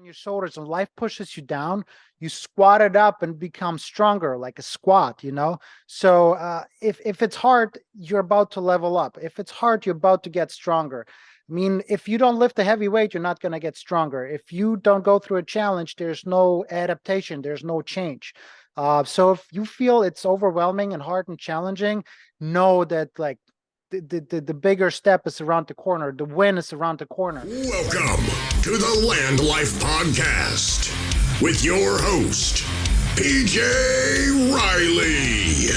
your shoulders and life pushes you down, you squat it up and become stronger, like a squat, So if it's hard, you're about to level up. If it's hard, you're about to get stronger. I mean, if you don't lift a heavy weight, you're not going to get stronger. If you don't go through a challenge, there's no adaptation, there's no change. So if you feel it's overwhelming and hard and challenging, know that like the bigger step is around the corner. The win is around the corner. Welcome to the LandLife podcast with your host, PJ Riley.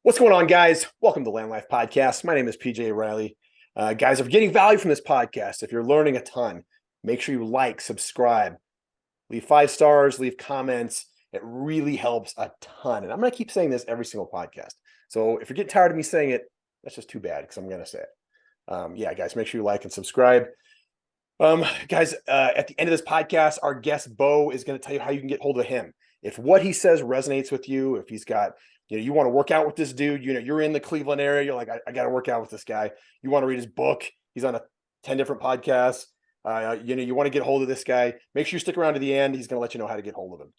What's going on, guys? Welcome to the LandLife podcast. My name is PJ Riley. Guys, if you're getting value from this podcast, if you're learning a ton, make sure you like, subscribe, leave 5 stars, leave comments. It really helps a ton. And I'm going to keep saying this every single podcast. So if you're getting tired of me saying it, that's just too bad because I'm going to say it. Yeah, guys, make sure you like and subscribe. Guys, at the end of this podcast, our guest Bo is going to tell you how you can get hold of him. If what he says resonates with you, if he's got, you want to work out with this dude, you're in the Cleveland area, you're like, I got to work out with this guy. You want to read his book. He's on 10 different podcasts. You want to get hold of this guy. Make sure you stick around to the end. He's going to let you know how to get hold of him.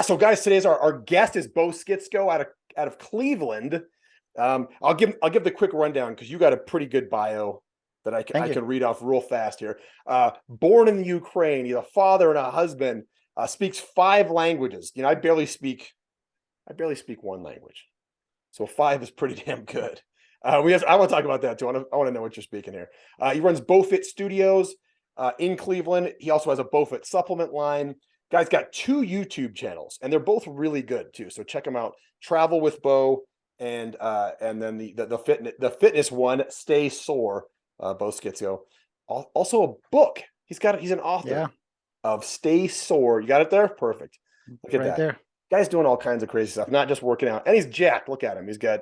So guys, today's our guest is Bo Skitsko out of Cleveland. I'll give the quick rundown because you got a pretty good bio that I can read off real fast here. Born in the Ukraine, he's a father and a husband, speaks 5 languages. I barely speak 1 language. So 5 is pretty damn good. I want to talk about that too. I want to know what you're speaking here. He runs BoFit Studios in Cleveland. He also has a BoFit supplement line. Guy's got 2 YouTube channels, and they're both really good too. So check them out. Travel with Bo, and then the fitness one, Stay Sore, Bo Skitsko. Also a book. He's an author of Stay Sore. You got it there? Perfect. Look at that. There. Guy's doing all kinds of crazy stuff, not just working out. And he's jacked. Look at him. He's got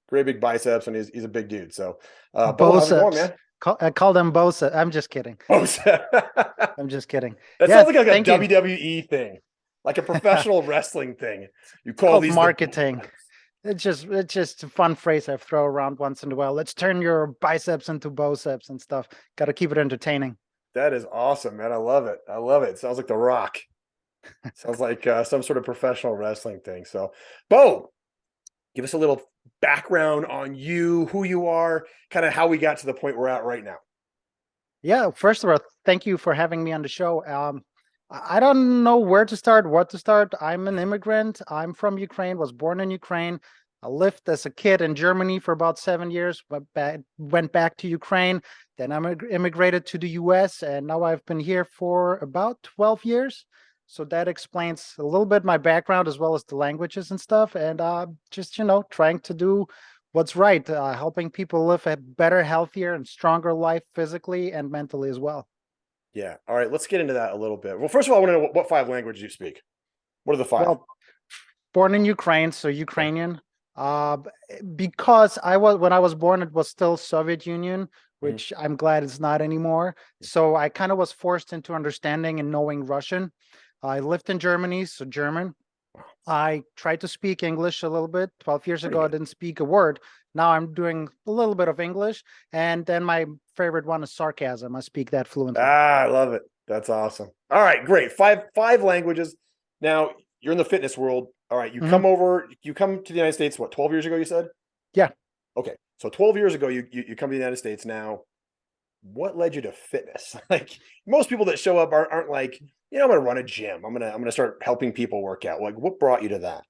great big biceps, and he's a big dude. So, Bo, how's it going, man? I call them Bosa. I'm just kidding. Bosa. I'm just kidding. That sounds like a WWE thing, like a professional wrestling thing. You call these marketing. It's just a fun phrase I throw around once in a while. Let's turn your biceps into biceps and stuff. Got to keep it entertaining. That is awesome, man. I love it. It sounds like The Rock. Sounds like some sort of professional wrestling thing. So, Bo, give us a little background on you, who you are, kind of how we got to the point we're at right now. Yeah, first of all, thank you for having me on the show. I don't know where to start, what to start. I'm an immigrant. I'm from Ukraine, was born in Ukraine. I lived as a kid in Germany for about 7 years, went back to Ukraine. Then I immigrated to the US, and now I've been here for about 12 years. So that explains a little bit my background as well as the languages and stuff. And just, trying to do what's right, helping people live a better, healthier, and stronger life physically and mentally as well. Yeah. All right. Let's get into that a little bit. Well, first of all, I want to know what 5 languages you speak. What are the 5? Well, born in Ukraine, so Ukrainian. Because when I was born, it was still Soviet Union, which I'm glad it's not anymore. So I kind of was forced into understanding and knowing Russian. I lived in Germany, so German. I tried to speak English a little bit. 12 years ago, I didn't speak a word. Now I'm doing a little bit of English. And then my favorite one is sarcasm. I speak that fluently. I love it. That's awesome. All right, great. 5 languages. Now, you're in the fitness world. All right, you come to the United States, what, 12 years ago, you said? Yeah. Okay, so 12 years ago, you come to the United States. Now, what led you to fitness? Like, most people that show up aren't like, I'm going to run a gym. I'm going to start helping people work out. Like, what brought you to that?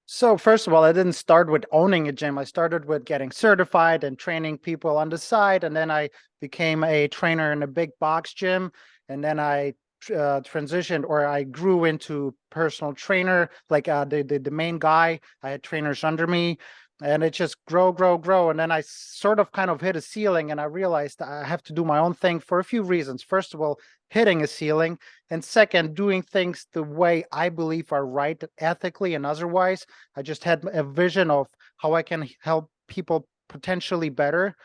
So first of all, I didn't start with owning a gym. I started with getting certified and training people on the side. And then I became a trainer in a big box gym. And then I transitioned, or I grew into personal trainer, like the main guy. I had trainers under me. And it just grow. And then I sort of kind of hit a ceiling, and I realized I have to do my own thing for a few reasons. First of all, hitting a ceiling. And second, doing things the way I believe are right, ethically and otherwise. I just had a vision of how I can help people potentially better.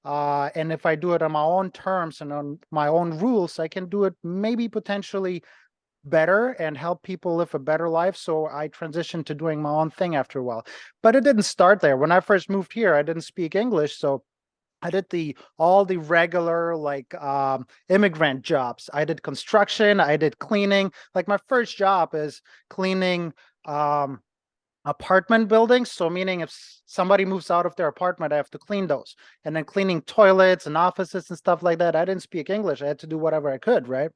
And if I do it on my own terms and on my own rules, I can do it maybe potentially better and help people live a better life. So I transitioned to doing my own thing after a while. But it didn't start there. When I first moved here, I didn't speak English, so I did all the regular like immigrant jobs. I did construction, I did cleaning. Like my first job is cleaning um apartment buildings. So meaning if somebody moves out of their apartment, I have to clean those. And then cleaning toilets and offices and stuff like that. I didn't speak English. I had to do whatever I could, right?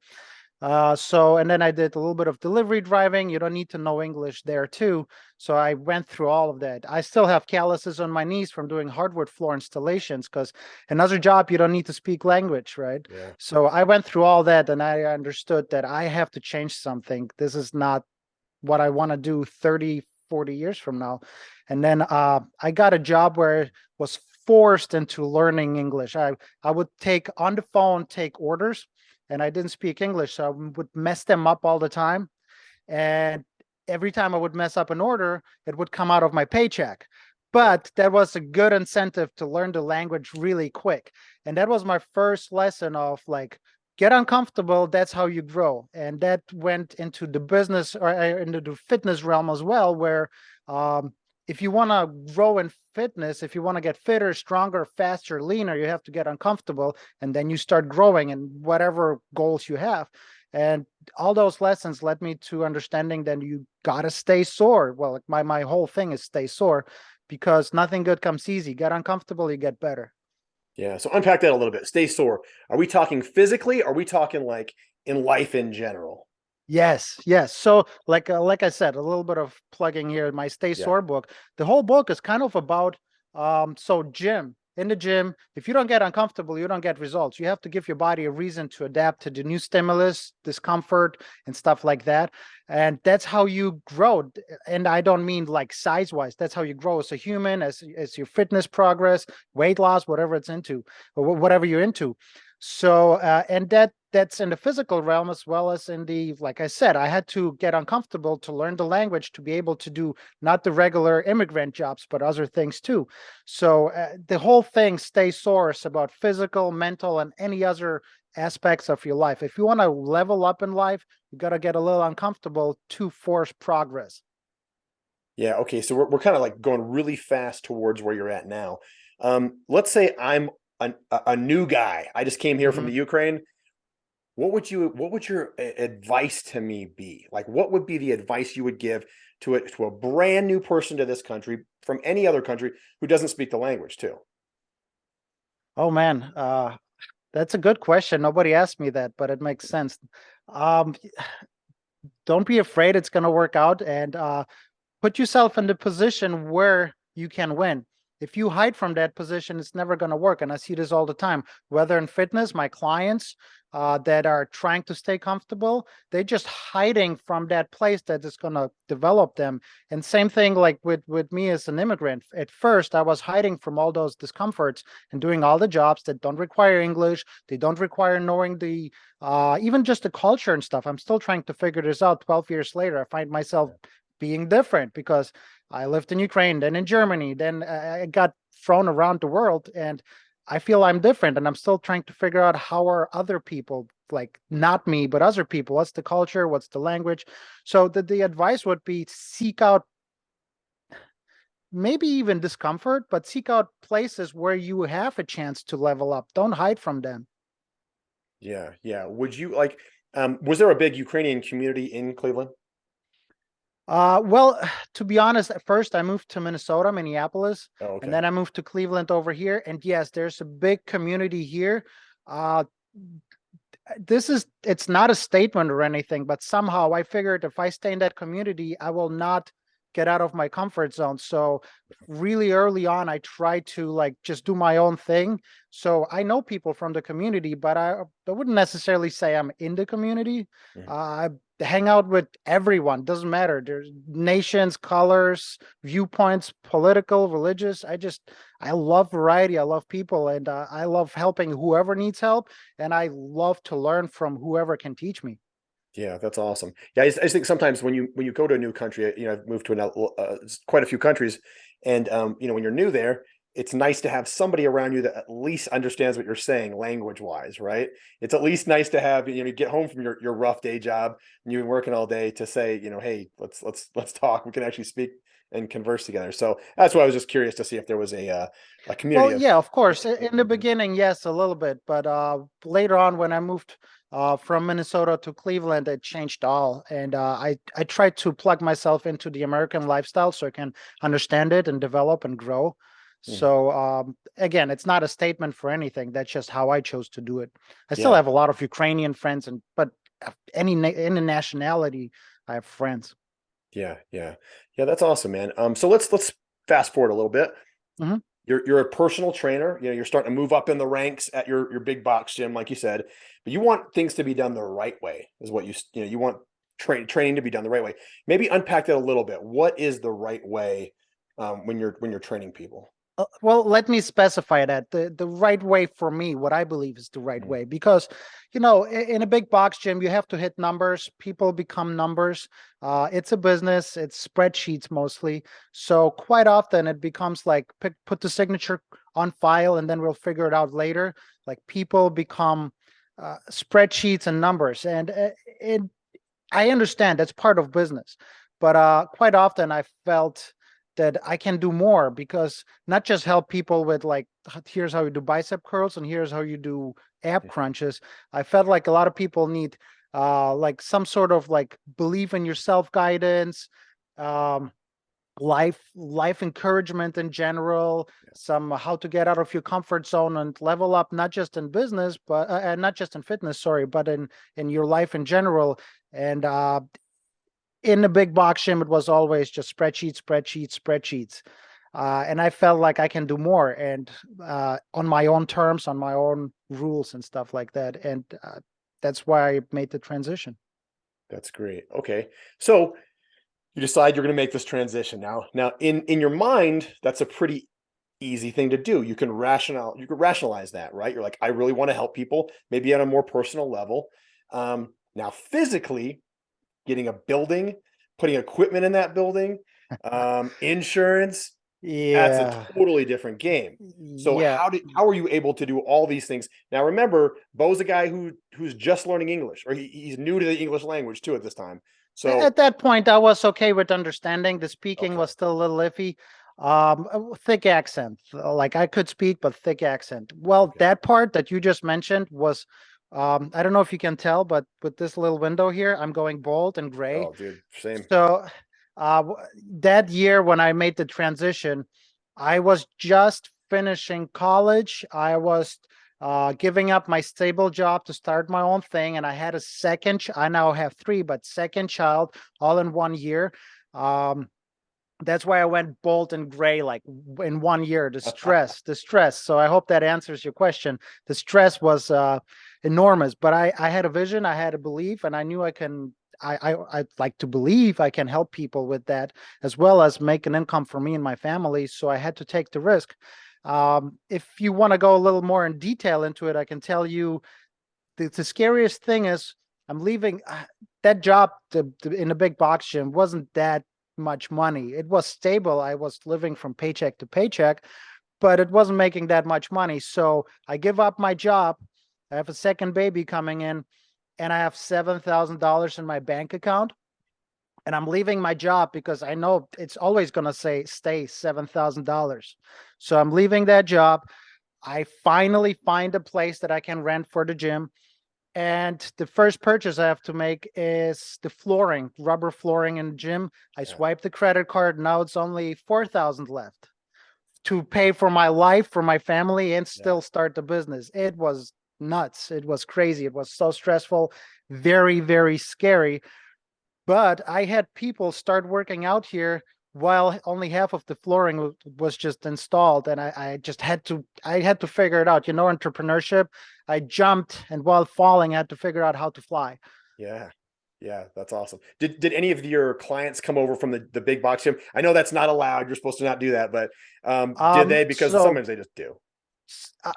And then I did a little bit of delivery driving. You don't need to know English there too. So I went through all of that. I still have calluses on my knees from doing hardwood floor installations because another job, you don't need to speak language, right? Yeah. So I went through all that and I understood that I have to change something. This is not what I want to do 30, 40 years from now. And then I got a job where I was forced into learning English. I would take on the phone, take orders, and I didn't speak English, so I would mess them up all the time. And every time I would mess up an order, it would come out of my paycheck. But that was a good incentive to learn the language really quick. And that was my first lesson of like, get uncomfortable. That's how you grow. And that went into the business or into the fitness realm as well, where if you want to grow in fitness, if you want to get fitter, stronger, faster, leaner, you have to get uncomfortable. And then you start growing in whatever goals you have. And all those lessons led me to understanding that you gotta stay sore. Well, my whole thing is stay sore because nothing good comes easy. Get uncomfortable, you get better. Yeah. So unpack that a little bit. Stay sore. Are we talking physically? Or are we talking like in life in general? Yes, yes. So like I said, a little bit of plugging here, my Stay Yeah. Sore book. The whole book is kind of about so gym. In the gym, if you don't get uncomfortable, you don't get results. You have to give your body a reason to adapt to the new stimulus, discomfort, and stuff like that. And that's how you grow. And I don't mean like size-wise. That's how you grow as a human, as your fitness progress, weight loss, whatever it's into, or whatever you're into. So and that's in the physical realm as well as in the, like I said, I had to get uncomfortable to learn the language to be able to do not the regular immigrant jobs, but other things too. So the whole thing stays source about physical, mental, and any other aspects of your life. If you want to level up in life, you got to get a little uncomfortable to force progress. Yeah. Okay. So we're kind of like going really fast towards where you're at now. Let's say I'm a new guy. I just came here from Mhm. the Ukraine. What would your advice to me be? Like, what would be the advice you would give to a brand new person to this country from any other country who doesn't speak the language too? Oh man, that's a good question. Nobody asked me that, but it makes sense. Um, don't be afraid it's going to work out, and put yourself in the position where you can win. If you hide from that position, it's never going to work. And I see this all the time, whether in fitness, my clients that are trying to stay comfortable, they're just hiding from that place that is going to develop them. And same thing like with me as an immigrant. At first, I was hiding from all those discomforts and doing all the jobs that don't require English. They don't require knowing the even just the culture and stuff. I'm still trying to figure this out 12 years later. I find myself being different because I lived in Ukraine, then in Germany, then I got thrown around the world, and I feel I'm different, and I'm still trying to figure out how are other people, like not me, but other people. What's the culture? What's the language? So the advice would be seek out maybe even discomfort, but seek out places where you have a chance to level up. Don't hide from them. Yeah. Yeah. Would you like? Was there a big Ukrainian community in Cleveland? Well, to be honest, at first I moved to Minnesota, Minneapolis, Oh, and okay. then I moved to Cleveland over here. And yes, there's a big community here. Uh, it's not a statement or anything, but somehow I figured if I stay in that community, I will not get out of my comfort zone. So really early on, I tried to like just do my own thing. So I know people from the community, but I wouldn't necessarily say I'm in the community. Mhm. I hang out with everyone, doesn't matter. There's nations, colors, viewpoints, political, religious. I love variety. I love people, and I love helping whoever needs help, and I love to learn from whoever can teach me. Yeah, that's awesome. Yeah, I just think sometimes when you go to a new country, I've moved to quite a few countries, and when you're new there, it's nice to have somebody around you that at least understands what you're saying language wise, right? It's at least nice to have, you get home from your rough day job and you've been working all day to say, hey, let's talk. We can actually speak and converse together. So that's why I was just curious to see if there was a community Well, of. yeah, of course. In the beginning, yes, a little bit, but later on, when I moved from Minnesota to Cleveland, it changed all, and I tried to plug myself into the American lifestyle so I can understand it and develop and grow. Mhm. So again, it's not a statement for anything. That's just how I chose to do it. I still Yeah. have a lot of Ukrainian friends, but any nationality, I have friends. Yeah. Yeah. Yeah. That's awesome, man. So let's fast forward a little bit. Mhm. You're a personal trainer. You're starting to move up in the ranks at your big box gym, like you said, but you want things to be done the right way, is what you want training to be done the right way. Maybe unpack that a little bit. What is the right way when you're training people? Well, let me specify that the right way for me, what I believe is the right Mhm. way, because in a big box gym, you have to hit numbers. People become numbers. It's a business. It's spreadsheets mostly. So quite often it becomes like put the signature on file, and then we'll figure it out later. Like people become spreadsheets and numbers, and I understand that's part of business, but quite often I felt that I can do more, because not just help people with like, here's how you do bicep curls and here's how you do ab Yeah. crunches. I felt like a lot of people need like some sort of like belief in yourself guidance, um, life encouragement in general, some how to get out of your comfort zone and level up, not just in business, but not just in fitness, sorry, but in your life in general. And in the big box gym, it was always just spreadsheets. And I felt like I can do more, and on my own terms, on my own rules and stuff like that. And that's why I made the transition. That's great. Okay. So you decide you're going to make this transition now in your mind, that's a pretty easy thing to do. You can rationalize that, right? You're like, I really want to help people, maybe at a more personal level. Now physically, getting a building, putting equipment in that building, insurance, that's a Yeah. totally different game. So Yeah. how are you able to do all these things? Now remember, Bo's a guy who's just learning English, or he's new to the English language too at this time. So At that point, I was okay with understanding. The speaking okay, was still a little iffy. Thick accent, like I could speak, but thick accent. Well, okay. that part that you just mentioned was, I don't know if you can tell, but with this little window here, I'm going bold and gray. Oh, dude, same. So, that year when I made the transition, I was just finishing college. I was giving up my stable job to start my own thing, and I had a I now have three, but second child all in 1 year. Um, that's why I went bold and gray, like in 1 year. The stress. So I hope that answers your question. The stress was enormous, but I had a vision, I had a belief, and I knew I can. I'd like to believe I can help people with that, as well as make an income for me and my family. So I had to take the risk. If you want to go a little more in detail into it, I can tell you the scariest thing is I'm leaving that job in a big box gym wasn't that much money. It was stable. I was living from paycheck to paycheck, but it wasn't making that much money. So I give up my job. I have a second baby coming in, and I have $7,000 in my bank account. And I'm leaving my job because I know it's always going to say stay $7,000. So I'm leaving that job. I finally find a place that I can rent for the gym. And the first purchase I have to make is the flooring, rubber flooring in the gym. I Yeah, swipe the credit card. Now it's only 4,000 left to pay for my life, for my family, and yeah, still start the business. It was nuts. It was crazy. It was so stressful, very, very scary. But I had people start working out here while only half of the flooring was just installed, and I just had to figure it out. Entrepreneurship. I jumped, and while falling, I had to figure out how to fly. yeah. Yeah, that's awesome. Did any of your clients come over from the big box gym? I know that's not allowed. You're supposed to not do that, but did they? Because So sometimes they just do.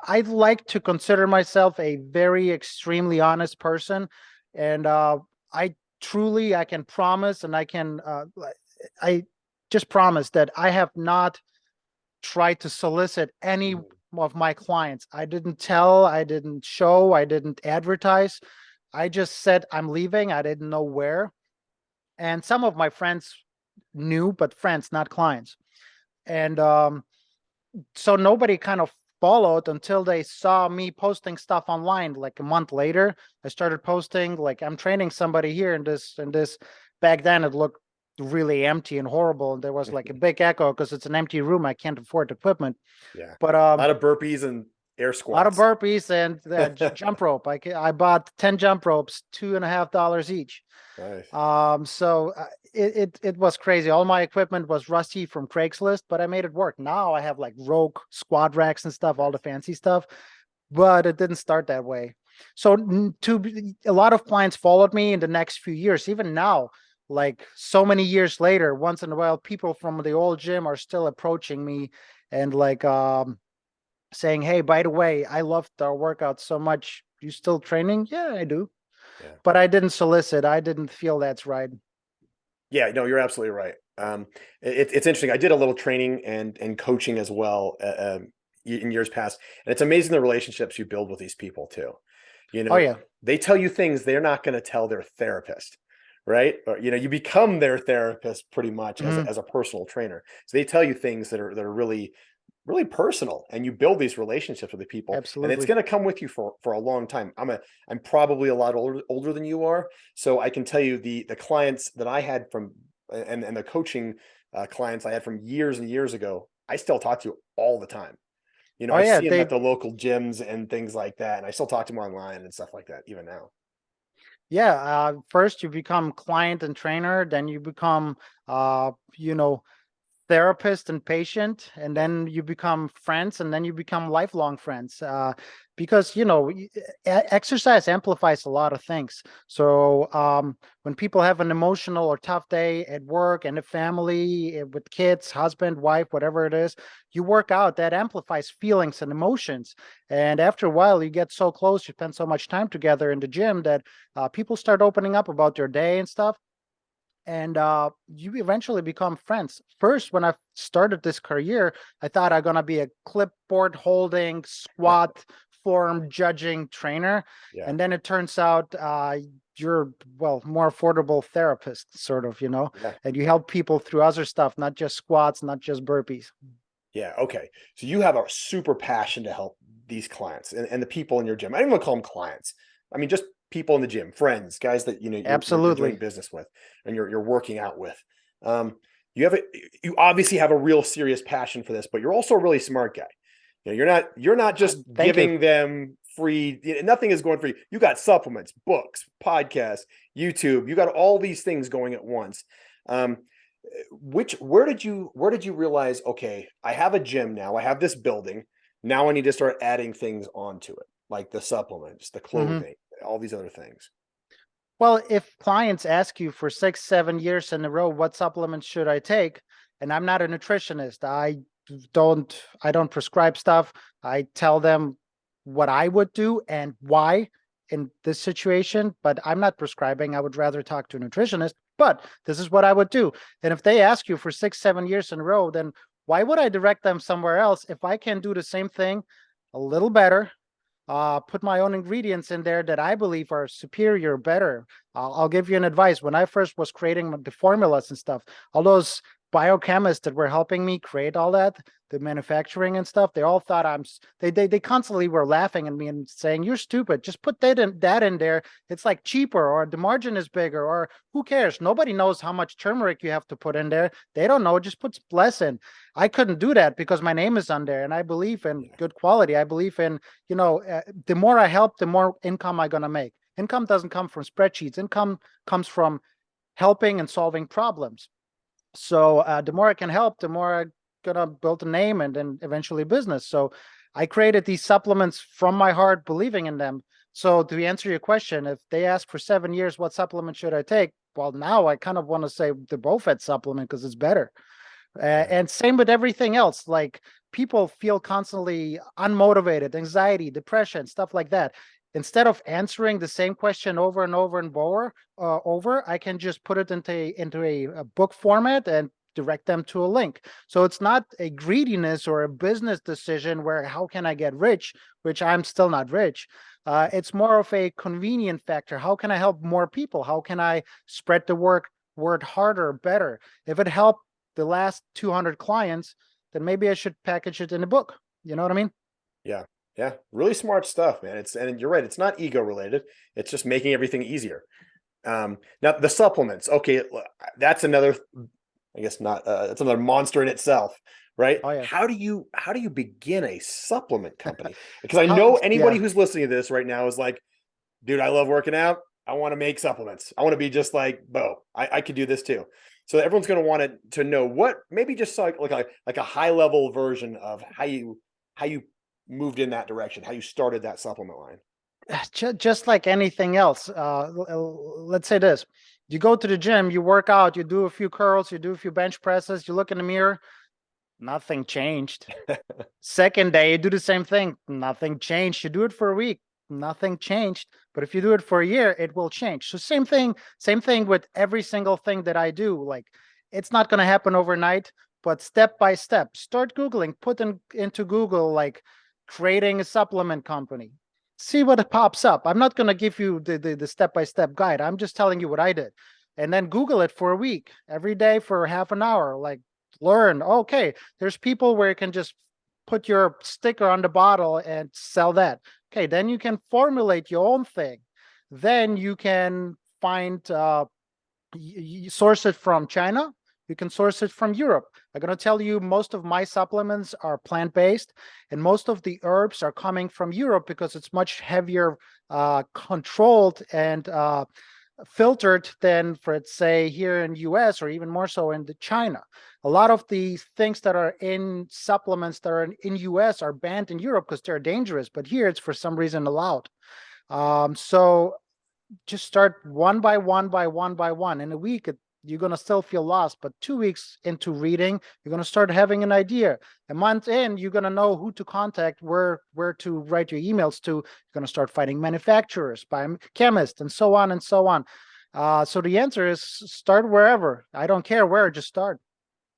I'd like to consider myself a very extremely honest person, and I truly I can promise, and I just promise that I have not try to solicit any of my clients. I didn't tell, I didn't show, I didn't advertise. I just said I'm leaving. I didn't know where. And some of my friends knew, but friends, not clients. And so nobody kind of followed until they saw me posting stuff online. Like a month later, I started posting like I'm training somebody here in this. Back then it looked really empty and horrible, and there was like a big echo because it's an empty room. I can't afford equipment. Yeah. But A lot of burpees and air a lot of squats. burpees and jump rope. I bought 10 jump ropes, $2.50 each. Nice. So it was crazy. All my equipment was rusty from Craigslist, but I made it work. Now I have like Rogue squad racks and stuff, all the fancy stuff, but it didn't start that way. So a lot of clients followed me in the next few years. Even now, like so many years later, once in a while, people from the old gym are still approaching me and like saying, "Hey, by the way, I loved our workout so much. You still training?" Yeah, I do. Yeah. But I didn't solicit. I didn't feel that's right. Yeah, no, you're absolutely right. It's interesting. I did a little training and coaching as well in years past, and it's amazing the relationships you build with these people too. You Oh know, yeah. they tell you things they're not going to tell their therapist, right? Or you become their therapist pretty much as Mhm. as a personal trainer. So they tell you things that are really personal, and you build these relationships with the people, and it's Absolutely. going to come with you for a long time. I'm probably a lot older than you are, so I can tell you the clients that I had from and the coaching clients I had from years and years ago, I still talk to all the time. Oh I yeah, see them they at the local gyms and things like that, and I still talk to them online and stuff like that even now. yeah, first you become client and trainer, then you become uh, you know, therapist and patient, and Yeah. then you become friends, and then you become lifelong friends, because exercise amplifies a lot of things. So when people have an emotional or tough day at work and a family, with kids, husband, wife, whatever it is, you work out, that amplifies feelings and emotions. And after a while you get so close, you spend so much time together in the gym that people start opening up about their day and stuff, and you eventually become friends. First, when I started this career, I thought I'm gonna be a clipboard holding, squat form judging trainer, Yeah. and then it turns out you're, well, more affordable therapist, sort of, Yeah. and you help people through other stuff, not just squats, not just burpees. Yeah. Okay. So you have a super passion to help these clients and the people in your gym. I don't even call them clients. I mean, just people in the gym, friends, guys that you're doing Absolutely. business with and you're working out with. Um, you have a you obviously have a real serious passion for this, but you're also a really smart guy. You're not just Thank you. giving them free. Nothing is going free. You got supplements, books, podcasts, YouTube. You got all these things going at once. Um, where did you realize, okay, I have a gym now, I have this building, now I need to start adding things onto it, like the supplements, the Mhm. clothing, all these other things. Well, if clients ask you for 6, 7 years in a row, what supplements should I take? And I'm not a nutritionist. I don't prescribe stuff. I tell them what I would do and why in this situation, but I'm not prescribing. I would rather talk to a nutritionist, but this is what I would do. And if they ask you for 6, 7 years in a row, then why would I direct them somewhere else if I can do the same thing a little better, put my own ingredients in there that I believe are superior, better. I'll give you an advice. When I first was creating the formulas and stuff, all those biochemists that were helping me create all that, the manufacturing and stuff, they all thought they constantly were laughing at me and saying, "You're stupid. Just put that in there. It's like cheaper, or the margin is bigger, or who cares? Nobody knows how much turmeric you have to put in there. They don't know. Just put less in." I couldn't do that because my name is on there, and I believe in Yeah. good quality. I believe in, the more I help, the more income I'm going to make. Income doesn't come from spreadsheets. Income comes from helping and solving problems. So the more I can help, the more I'm going to build a name and then eventually business. So I created these supplements from my heart, believing in them. So to answer your question, if they ask for 7 years, what supplement should I take? Well, now I kind of want to say the Bofed supplement because it's better. Yeah. And same with everything else. Like, people feel constantly unmotivated, anxiety, depression, stuff like that. Instead of answering the same question over and over and over, I can just put it into a book format and direct them to a link. So it's not a greediness or a business decision where how can I get rich, which I'm still not rich. It's more of a convenient factor. How can I help more people? How can I spread the word harder, better? If it helped the last 200 clients, then maybe I should package it in a book. You know what I mean? Yeah. Yeah. Really smart stuff, man. And you're right. It's not ego related. It's just making everything easier. Now the supplements, okay, that's another, I guess not, it's another monster in itself, right? Oh yeah. How do you begin a supplement company? Because I How, know anybody yeah. who's listening to this right now is like, dude, I love working out. I want to make supplements. I want to be just like Bo. I could do this too. So everyone's going to want to know what, maybe just like a high level version of how you moved in that direction, how you started that supplement line. Just like anything else, let's say this: you go to the gym, you work out, you do a few curls, you do a few bench presses, you look in the mirror, nothing changed. Second day, you do the same thing, nothing changed. You do it for a week, nothing changed. But if you do it for a year, it will change. So same thing with every single thing that I do. Like, it's not going to happen overnight, but step by step. Start Googling, into Google, like creating a supplement company. See what pops up. I'm not going to give you the step-by-step guide. I'm just telling you what I did. And then Google it for a week, every day for half an hour. Like, learn, okay, there's people where you can just put your sticker on the bottle and sell that. Okay, then you can formulate your own thing. Then you can find, you source it from China. You can source it from Europe. I'm going to tell you most of my supplements are plant-based, and most of the herbs are coming from Europe because it's much heavier, controlled, and filtered than, for let's say, here in US, or even more so in China. A lot of the things that are in supplements that are in US are banned in Europe because they're dangerous, but here it's for some reason allowed. So just start one by one by one by one. In a week, you're going to still feel lost, but 2 weeks into reading, you're going to start having an idea. A month in, you're going to know who to contact, where to write your emails to. You're going to start finding manufacturers, chemists, and so on and so on. So the answer is start wherever. I don't care where, just start.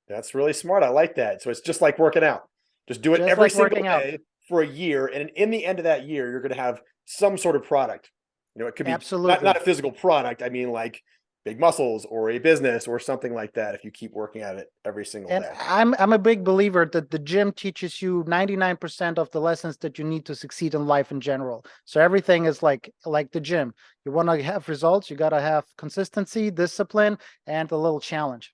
That's really smart. I like that. So it's just like working out. Just do it Just every like single working out. day for a year. And in the end of that year, you're going to have some sort of product. You know, it could be Absolutely. not a physical product. I mean, like big muscles or a business or something like that if you keep working at it every single And day. I'm a big believer that the gym teaches you 99% of the lessons that you need to succeed in life in general. So everything is like the gym. You want to have results, you got to have consistency, discipline, and a little challenge.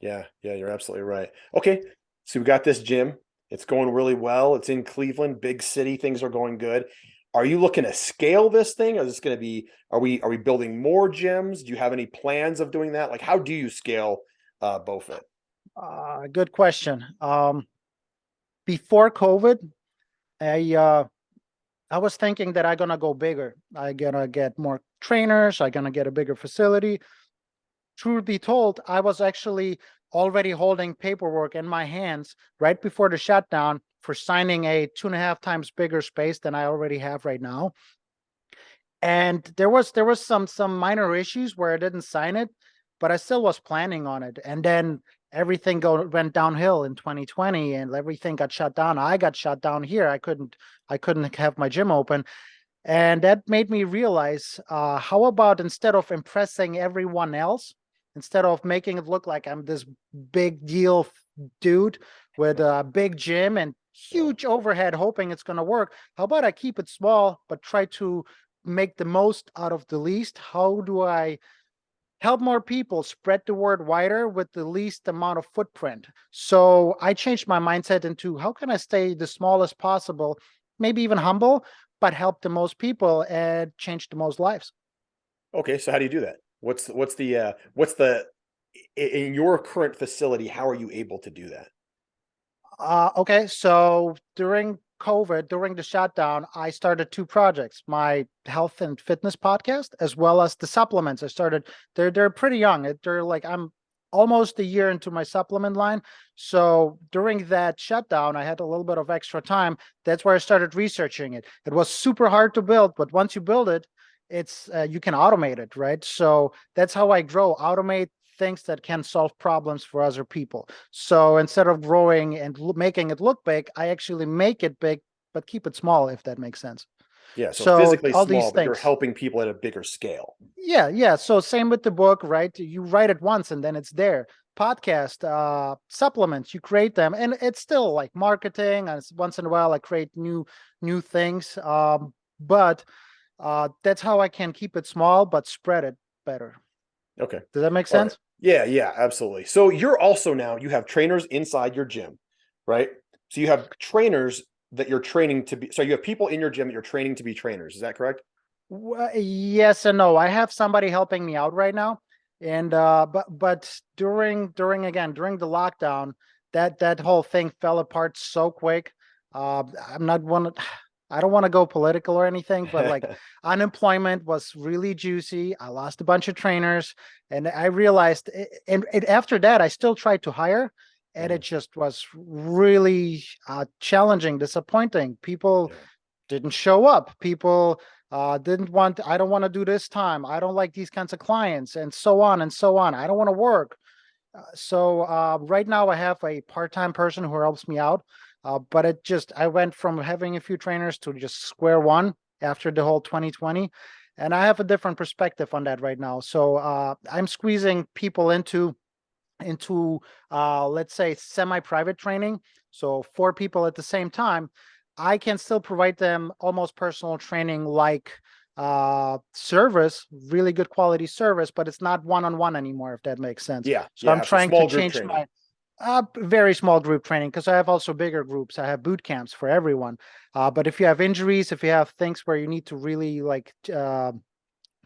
Yeah, you're absolutely right. Okay, so we got this gym. It's going really well. It's in Cleveland, big city. Things are going good. Are you looking to scale this thing? Is this going to be? Are we building more gyms? Do you have any plans of doing that? Like, how do you scale BoFit? Good question. Before COVID, I was thinking that I'm gonna go bigger. I'm gonna get more trainers. I'm gonna get a bigger facility. Truth be told, I was actually already holding paperwork in my hands right before the shutdown for signing a 2.5 times bigger space than I already have right now. And there was some minor issues where I didn't sign it, but I still was planning on it. And then everything went downhill in 2020, and everything got shut down. I got shut down here. I couldn't have my gym open. And that made me realize, how about instead of impressing everyone else, instead of making it look like I'm this big deal dude with a big gym and huge overhead, hoping it's going to work, how about I keep it small, but try to make the most out of the least? How do I help more people, spread the word wider with the least amount of footprint? So I changed my mindset into how can I stay the smallest possible, maybe even humble, but help the most people and change the most lives. Okay, so how do you do that? What's the in your current facility? How are you able to do that? Okay, so during COVID, during the shutdown, I started 2 projects: my health and fitness podcast, as well as the supplements. They're pretty young. They're like, I'm almost a year into my supplement line. So during that shutdown, I had a little bit of extra time. That's where I started researching it. It was super hard to build, but once you build it, it's you can automate it, right? So that's how I grow. Automate things that can solve problems for other people. So instead of growing and making it look big, I actually make it big, but keep it small, if that makes sense. Yeah. So So physically all small, these but you're things. helping people at a bigger scale. Yeah. So same with the book, right? You write it once and then it's there. Podcast, supplements, you create them, and it's still like marketing. And once in a while, I create new things. But that's how I can keep it small but spread it better. Okay. Does that make All right. sense? Yeah, absolutely. So you're also now, you have trainers inside your gym, right? So you have trainers that you're training to be, so you have people in your gym that you're training to be trainers. Is that correct? Yes and no. I have somebody helping me out right now, and but during again during the lockdown, that whole thing fell apart so quick. I'm not one. I don't want to go political or anything, but like unemployment was really juicy. I lost a bunch of trainers, and I realized, and after that, I still tried to hire, and it Mhm. just was really challenging, disappointing. People Yeah. didn't show up. People didn't want, I don't want to do this time. I don't like these kinds of clients, and so on and so on. I don't want to work. So right now I have a part-time person who helps me out. But I went from having a few trainers to just square one after the whole 2020. And I have a different perspective on that right now. So I'm squeezing people into let's say semi-private training, so 4 people at the same time. I can still provide them almost personal training, like service, really good quality service, but it's not one-on-one anymore, if that makes sense. So I'm Yeah. So trying to small group change training. my very small group training, because I have also bigger groups. I have boot camps for everyone. But if you have injuries, if you have things where you need to really like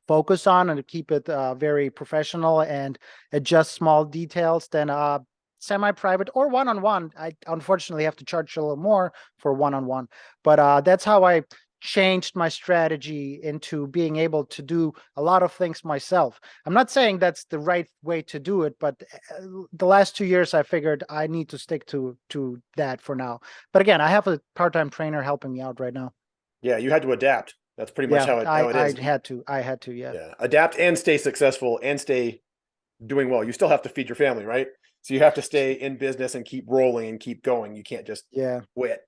focus on and to keep it very professional and adjust small details, then semi-private or one-on-one. I unfortunately have to charge a little more for one-on-one, but that's how I changed my strategy into being able to do a lot of things myself. I'm not saying that's the right way to do it, but the last 2 years I figured I need to stick to that for now. But again, I have a part-time trainer helping me out right now. Yeah. You had to adapt. That's pretty much Yeah, how it is. I had to, yeah. Yeah. Adapt and stay successful and stay doing well. You still have to feed your family, right? So you have to stay in business and keep rolling and keep going. You can't just Yeah. quit.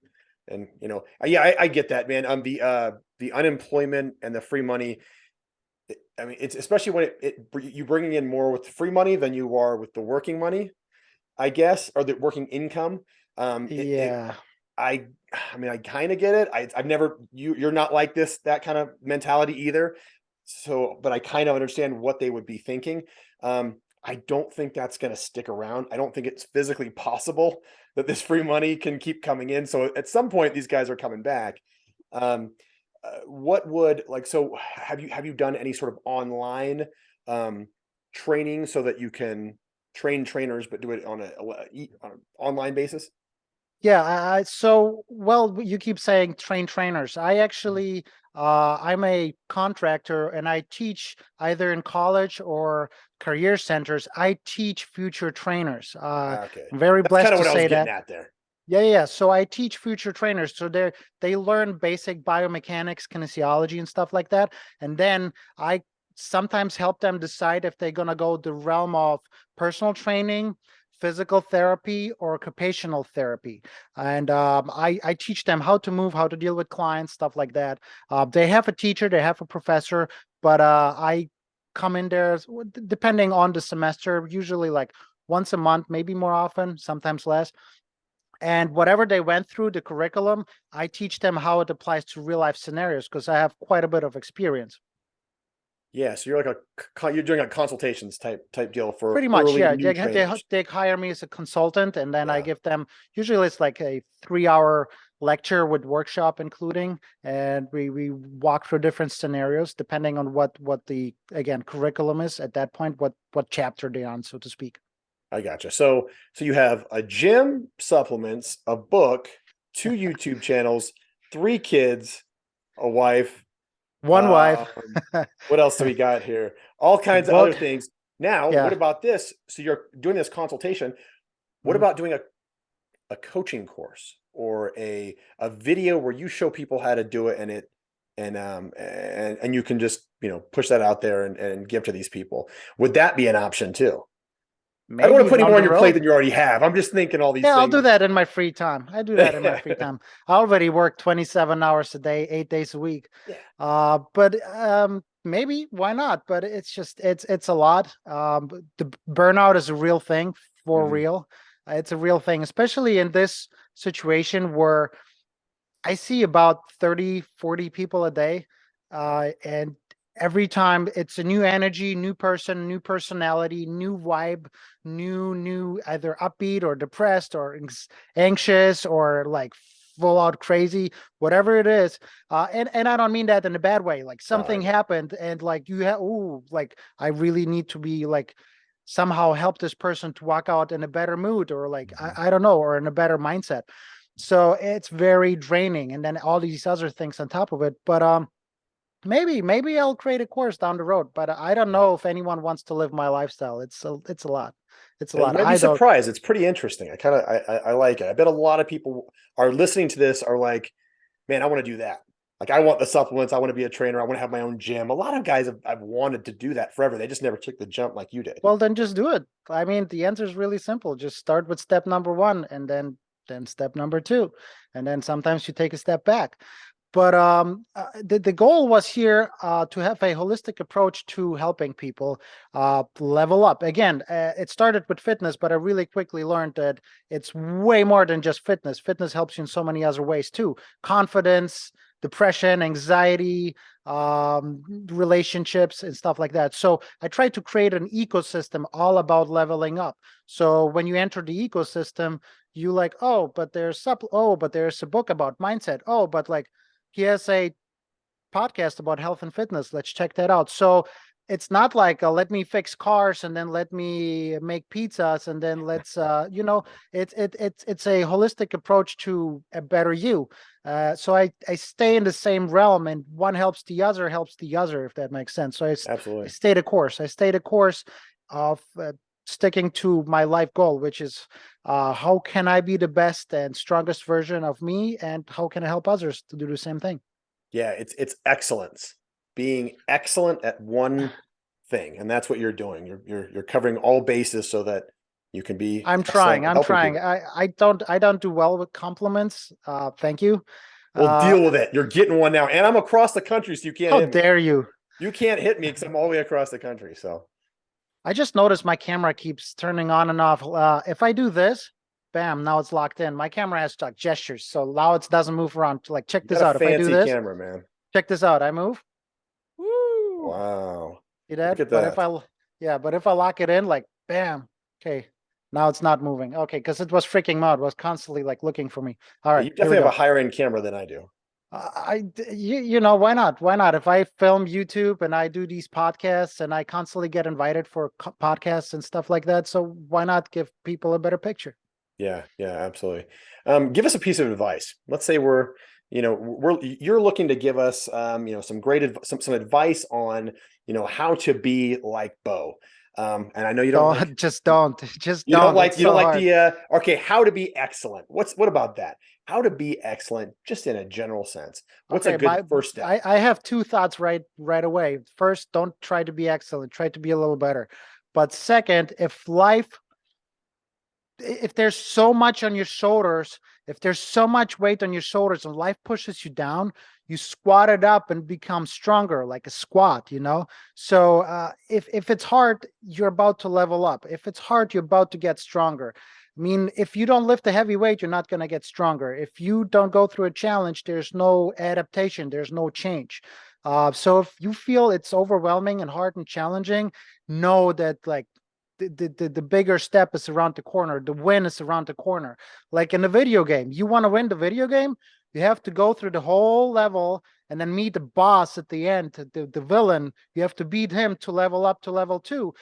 And yeah, I get that, man. The unemployment and the free money. I mean, it's especially when you bringing in more with the free money than you are with the working money, I guess, or the working income. Um, it, it Yeah. I I mean, I kind of get it. I've never you're not like that kind of mentality either. So, but I kind of understand what they would be thinking. I don't think that's going to stick around. I don't think it's physically possible that this free money can keep coming in. So at some point, these guys are coming back. Um, what would like so have you done any sort of online um, training so that you can train trainers but do it on on an online basis? Yeah, so well, you keep saying train trainers. I'm a contractor and I teach either in college or career centers. I teach future trainers. Okay, I'm very that's kind blessed of to what I was say getting that. at there. Yeah. So I teach future trainers. So they learn basic biomechanics, kinesiology, and stuff like that. And then I sometimes help them decide if they're gonna go the realm of personal training, physical therapy, or occupational therapy. And I teach them how to move, how to deal with clients, stuff like that. They have a teacher, they have a professor, but I come in there depending on the semester, usually like once a month, maybe more often, sometimes less. And whatever they went through the curriculum, I teach them how it applies to real life scenarios, because I have quite a bit of experience. Yeah, so you're like you're doing a consultations type deal for Pretty much, early yeah. new trainers. They hire me as a consultant, and then I Yeah, give them, usually it's like a 3 hour lecture with workshop including, and we walk through different scenarios depending on what the again curriculum is at that point, what chapter they're on, so to speak. I gotcha. So you have a gym, supplements, a book, 2 YouTube channels, 3 kids, a wife. One wife, Um, what else do we got here? All a kinds of other book, things. Now, what yeah. about this? So you're doing this consultation. What Mhm. about doing a coaching course or a video where you show people how to do it and you can just push that out there and give to these people? Would that be an option too? I don't want maybe to put any down more on the your plate road. than you already have. I'm just thinking all these Yeah, I'll things. do that in my free time. I do that in my free time. I already work 27 hours a day, 8 days a week. Yeah. But maybe why not? But it's a lot. The burnout is a real thing for Mhm. real. It's a real thing, especially in this situation where I see about 30, 40 people a day. And every time it's a new energy, new person, new personality, new vibe, new either upbeat or depressed or anxious or like full out crazy, whatever it is. And I don't mean that in a bad way. Like No, I something know. happened and like you have, ooh, like I really need to be like somehow help this person to walk out in a better mood or like, Mhm. I don't know, or in a better mindset. So it's very draining, and then all these other things on top of it. But maybe I'll create a course down the road. But I don't know if anyone wants to live my lifestyle. It's a lot. It's a You lot. might be I don't. surprised. It's pretty interesting. I like it. I bet a lot of people are listening to this are like, man, I want to do that. Like I want the supplements. I want to be a trainer. I want to have my own gym. A lot of guys have wanted to do that forever. They just never took the jump like you did. Well, then just do it. I mean, the answer is really simple. Just start with step number one, and then step number two, and then sometimes you take a step back. But the goal was here to have a holistic approach to helping people level up. Again, it started with fitness, but I really quickly learned that it's way more than just fitness. Fitness helps you in so many other ways too. Confidence, depression, anxiety, relationships, and stuff like that. So I tried to create an ecosystem all about leveling up. So when you enter the ecosystem, you like, oh, but but there's a book about mindset. Oh, but like he has a podcast about health and fitness. Let's check that out. So it's not like let me fix cars and then let me make pizzas and then let's it's a holistic approach to a better you. So I stay in the same realm, and one helps the other, if that makes sense. So I Absolutely. stayed a course. I stayed a course of sticking to my life goal, which is how can I be the best and strongest version of me, and how can I help others to do the same thing. Yeah, it's excellence. Being excellent at one thing, and that's what you're doing. You're covering all bases so that you can be I'm excellent trying. at I'm helping trying. people. I don't do well with compliments. Thank you. Well, Uh, deal with it. You're getting one now, and I'm across the country, so you can't how hit me. dare you? You can't hit me because I'm all the way across the country. So I just noticed my camera keeps turning on and off. If I do this, bam, now it's locked in. My camera has like gestures, so now it doesn't move around. Like, check you got this a out. If I do fancy this, camera, man. check this out. I move. Woo! Wow. See Look that? at But that. but if I lock it in, like, bam. Okay, now it's not moving. Okay, because it was freaking out. It was constantly like looking for me. All Yeah, right, you here we definitely have a go. higher end camera than I do. Why not? Why not? If I film YouTube and I do these podcasts and I constantly get invited for podcasts and stuff like that, so why not give people a better picture? Yeah, yeah, absolutely. Give us a piece of advice. Let's say you're looking to give us some some advice on how to be like Bo. And I know you don't like Don't just you don't don't. like It's you don't so like hard. the okay, how to be excellent. What about that? How to be excellent just in a general sense. What's a Okay, good first step? I have two thoughts right away. First, don't try to be excellent. Try to be a little better. But second, if there's so much on your shoulders, if there's so much weight on your shoulders and life pushes you down, you squat it up and become stronger, like a squat. So if it's hard, you're about to level up. If it's hard, you're about to get stronger. I mean, if you don't lift a heavy weight, you're not going to get stronger. If you don't go through a challenge, there's no adaptation, there's no change. So if you feel it's overwhelming and hard and challenging, know that like the bigger step is around the corner. The win is around the corner. Like in a video game, you want to win the video game, you have to go through the whole level and then meet the boss at the end, the villain. You have to beat him to level up to level 2.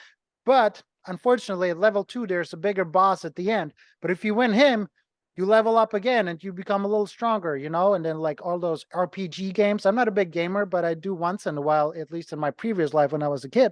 But unfortunately, at level 2, there's a bigger boss at the end. But if you win him, you level up again and you become a little stronger. And then like all those RPG games. I'm not a big gamer, but I do once in a while, at least in my previous life when I was a kid.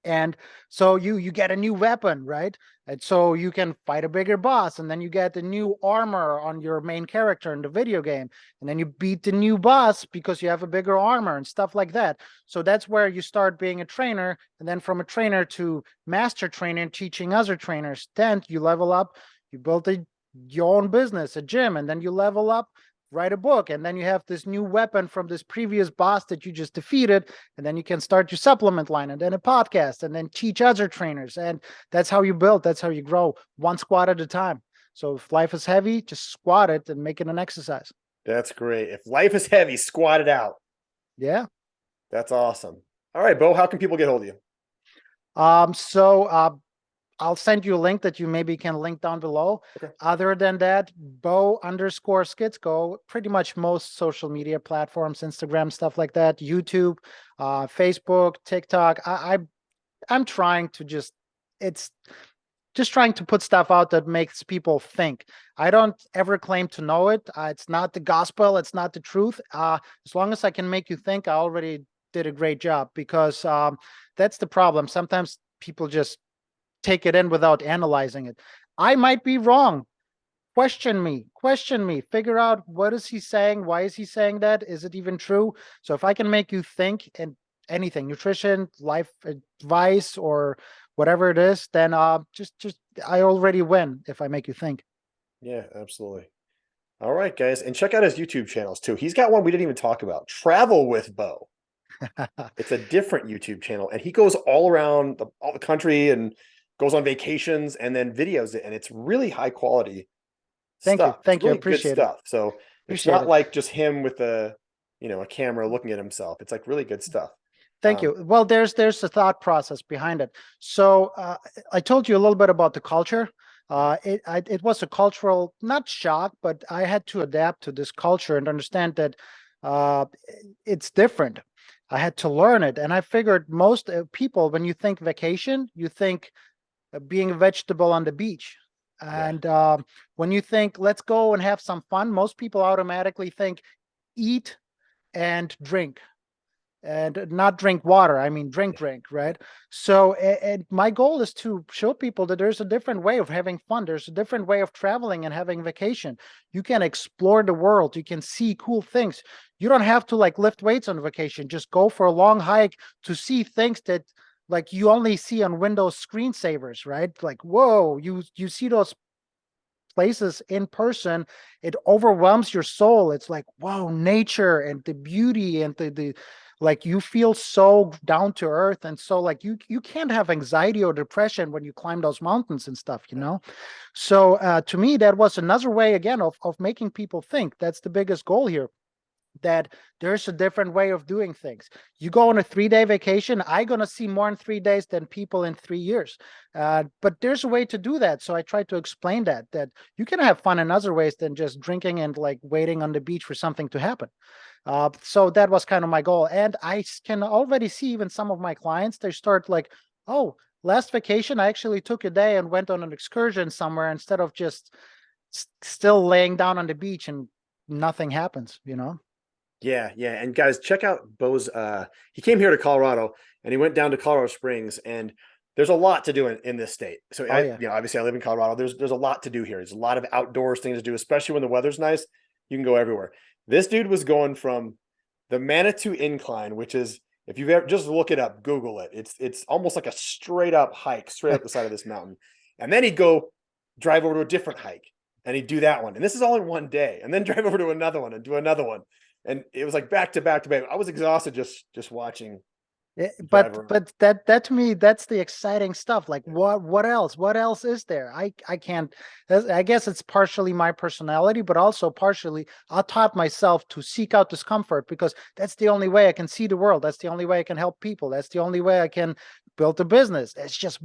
And so you get a new weapon, right? And so you can fight a bigger boss, and then you get the new armor on your main character in the video game, and then you beat the new boss because you have a bigger armor and stuff like that. So that's where you start being a trainer, and then from a trainer to master trainer, teaching other trainers. Then you level up, you build your own business, a gym, and then you level up, write a book, and then you have this new weapon from this previous boss that you just defeated, and then you can start your supplement line, and then a podcast, and then teach other trainers. And that's how you build, that's how you grow, one squat at a time. So if life is heavy, just squat it and make it an exercise. That's great. If life is heavy, squat it out. Yeah. That's awesome. All right, Bo, how can people get hold of you? I'll send you a link that you maybe can link down below. Okay. Other than that, Bo_Skitsko, pretty much most social media platforms, Instagram, stuff like that, YouTube, Facebook, TikTok. I'm trying to it's just trying to put stuff out that makes people think. I don't ever claim to know it. It's not the gospel. It's not the truth. As long as I can make you think, I already did a great job, because that's the problem. Sometimes people just take it in without analyzing it. I might be wrong. Question me, figure out, what is he saying? Why is he saying that? Is it even true? So if I can make you think, and anything, nutrition, life advice, or whatever it is, then just I already win if I make you think. Yeah, absolutely. All right, guys. And check out his YouTube channels too. He's got one we didn't even talk about, Travel with Bo. It's a different YouTube channel, and he goes all around all the country and goes on vacations and then videos it, and it's really high quality stuff. Thank you, Really appreciate good stuff. So it's Appreciate not it. like just him with a camera looking at himself. It's like really good stuff. Thank you. Well, there's a thought process behind it. So I told you a little bit about the culture. It was a cultural, not shock, but I had to adapt to this culture and understand that it's different. I had to learn it, and I figured most people, when you think vacation, you think being a vegetable on the beach. And when you think, let's go and have some fun, most people automatically think eat and drink, and not drink water. I mean, drink, right? So, and my goal is to show people that there's a different way of having fun. There's a different way of traveling and having vacation. You can explore the world. You can see cool things. You don't have to like lift weights on vacation. Just go for a long hike to see things that like you only see on Windows screensavers, right? Like, whoa, you see those places in person, it overwhelms your soul. It's like, wow, nature and the beauty and the like, you feel so down to earth, and so like you can't have anxiety or depression when you climb those mountains and stuff, you know. So to me, that was another way again of making people think. That's the biggest goal here, that there's a different way of doing things. You go on a 3-day vacation, I'm going to see more in 3 days than people in 3 years. But there's a way to do that. So I try to explain that you can have fun in other ways than just drinking and like waiting on the beach for something to happen. So that was kind of my goal. And I can already see even some of my clients, they start like, oh, last vacation, I actually took a day and went on an excursion somewhere instead of just still laying down on the beach and nothing happens, you know? Yeah. And guys, check out Bo's, he came here to Colorado and he went down to Colorado Springs, and there's a lot to do in this state. So obviously I live in Colorado. There's a lot to do here. There's a lot of outdoors things to do, especially when the weather's nice. You can go everywhere. This dude was going from the Manitou Incline, which is, if you've ever, just look it up, Google it. It's almost like a straight up hike, straight up the side of this mountain. And then he'd go drive over to a different hike and he'd do that one. And this is all in one day. And then drive over to another one and do another one. And it was like back to back to back. I was exhausted just watching. But that to me, that's the exciting stuff. Like what else is there? I can't. I guess it's partially my personality, but also partially I taught myself to seek out discomfort, because that's the only way I can see the world. That's the only way I can help people. That's the only way I can build a business. It's just,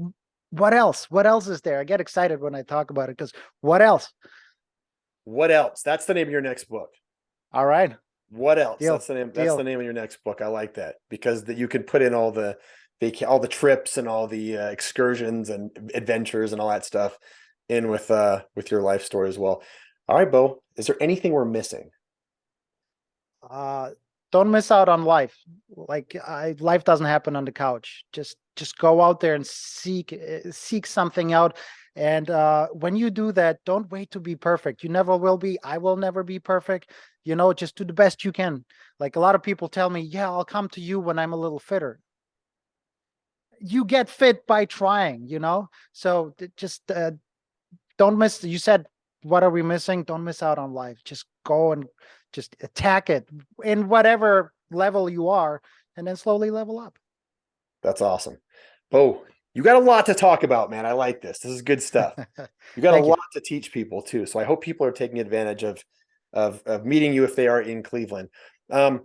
what else? What else is there? I get excited when I talk about it, because what else? What else? That's the name of your next book. All right. What else? Deal. That's the name. That's the name of your next book. I like that, because you can put in all the trips and all the excursions and adventures and all that stuff in with your life story as well. All right, Bo, is there anything we're missing? don't miss out on life. Like life doesn't happen on the couch. Just go out there and seek something out. And when you do that, don't wait to be perfect. You never will be. I will never be perfect. Just do the best you can. Like a lot of people tell me, yeah, I'll come to you when I'm a little fitter. You get fit by trying, So just don't miss. You said, what are we missing? Don't miss out on life. Just go and just attack it in whatever level you are, and then slowly level up. That's awesome. Bo, you got a lot to talk about, man. I like this. This is good stuff. You got a lot to teach people too. So I hope people are taking advantage of meeting you if they are in Cleveland. Bo,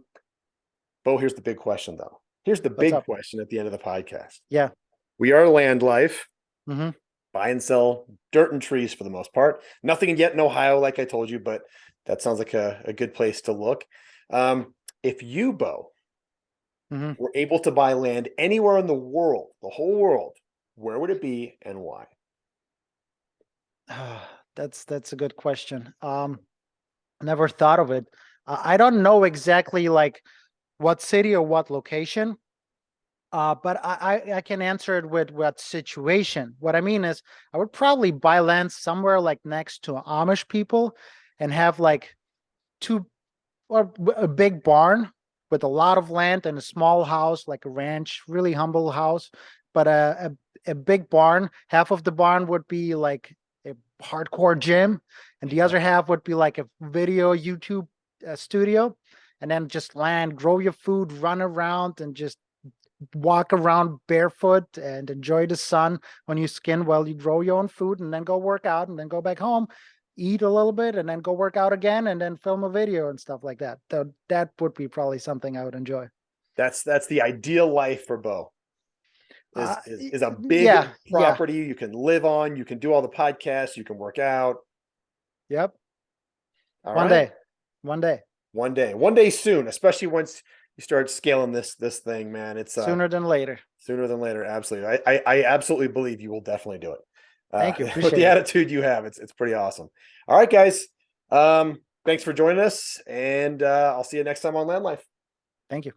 here's the big question though. Here's the big question at the end of the podcast. Yeah. We are LandLife. Mm-hmm. Buy and sell dirt and trees for the most part. Nothing yet in Ohio, like I told you, but that sounds like a good place to look. If you, Bo, were able to buy land anywhere in the world, the whole world, where would it be and why? That's a good question. Never thought of it. I don't know exactly like what city or what location. But I can answer it with what situation. What I mean is I would probably buy land somewhere like next to Amish people and have like a big barn with a lot of land and a small house, like a ranch, really humble house, but a big barn. Half of the barn would be like a hardcore gym, and the other half would be like a video YouTube studio. And then just land, grow your food, run around, and just walk around barefoot and enjoy the sun when you skin while you grow your own food, and then go work out, and then go back home, eat a little bit, and then go work out again, and then film a video and stuff like that. That would be probably something I would enjoy. That's the ideal life for Bo. Is a big property you can live on. You can do all the podcasts. You can work out. Yep. One day soon, especially once you start scaling this thing, man. It's sooner than later. Absolutely. I absolutely believe you will definitely do it. Thank you. With the attitude you have, it's pretty awesome. All right, guys. Thanks for joining us, and I'll see you next time on LandLife. Thank you.